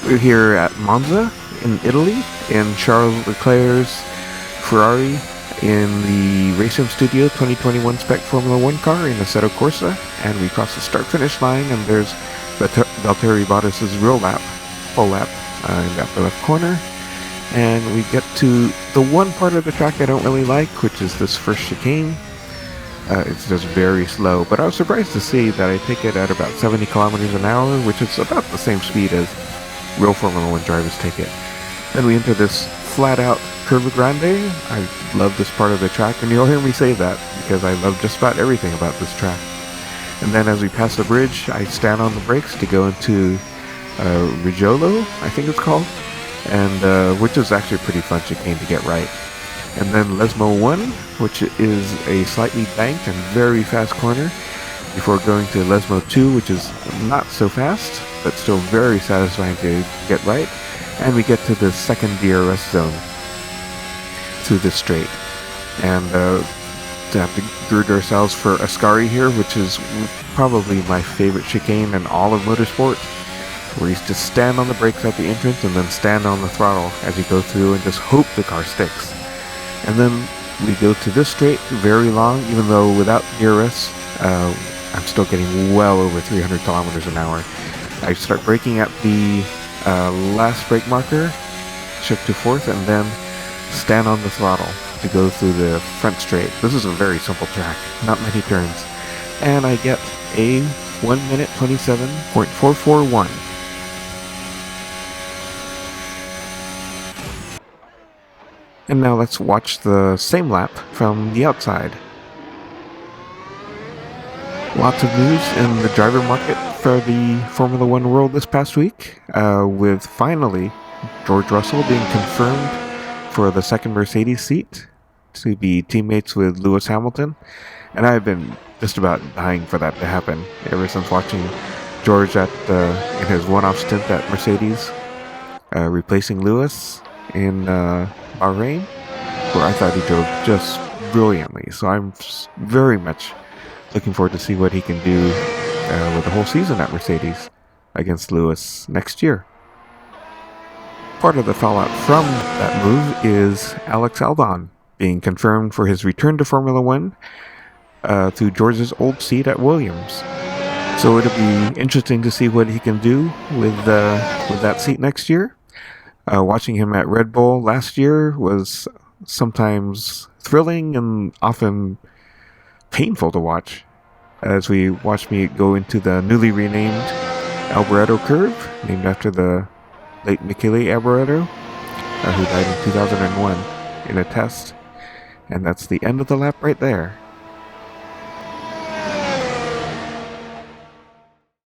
We're here at Monza in Italy in Charles Leclerc's Ferrari in the Racing Studio 2021 Spec Formula 1 car in Assetto Corsa, and we cross the start-finish line, and there's Valtteri Bottas's full lap in the upper left corner, and we get to the one part of the track I don't really like, which is this first chicane. It's just very slow, but I was surprised to see that I take it at about 70 kilometers an hour, which is about the same speed as real Formula 1 drivers take it. Then we enter this flat-out Curva Grande. I love this part of the track, and you'll hear me say that because I love just about everything about this track. And then as we pass the bridge, I stand on the brakes to go into Rigiolo, I think it's called, and which is actually a pretty fun chicane to get right. And then Lesmo 1, which is a slightly banked and very fast corner, before going to Lesmo 2, which is not so fast, but still very satisfying to get right. And we get to the second DRS zone through this straight. And to have to gird ourselves for Ascari here, which is probably my favorite chicane in all of motorsport, where you just stand on the brakes at the entrance and then stand on the throttle as you go through and just hope the car sticks. And then we go to this straight, very long, even though without DRS, I'm still getting well over 300 kilometers an hour. I start braking at the last brake marker, shift to fourth, and then stand on the throttle to go through the front straight. This is a very simple track, not many turns. And I get a 1 minute 27.441. And now let's watch the same lap from the outside. Lots of news in the driver market for the Formula 1 world this past week, with finally George Russell being confirmed for the second Mercedes seat to be teammates with Lewis Hamilton. And I've been just about dying for that to happen ever since watching George in his one-off stint at Mercedes, replacing Lewis in Bahrain, where I thought he drove just brilliantly. So I'm very much looking forward to see what he can do with the whole season at Mercedes against Lewis next year. Part of the fallout from that move is Alex Albon being confirmed for his return to Formula 1 through George's old seat at Williams. So it'll be interesting to see what he can do with that seat next year. Watching him at Red Bull last year was sometimes thrilling and often painful to watch, as we watched me go into the newly renamed Alboreto curve, named after the late Michele Alboreto, who died in 2001 in a test. And that's the end of the lap right there.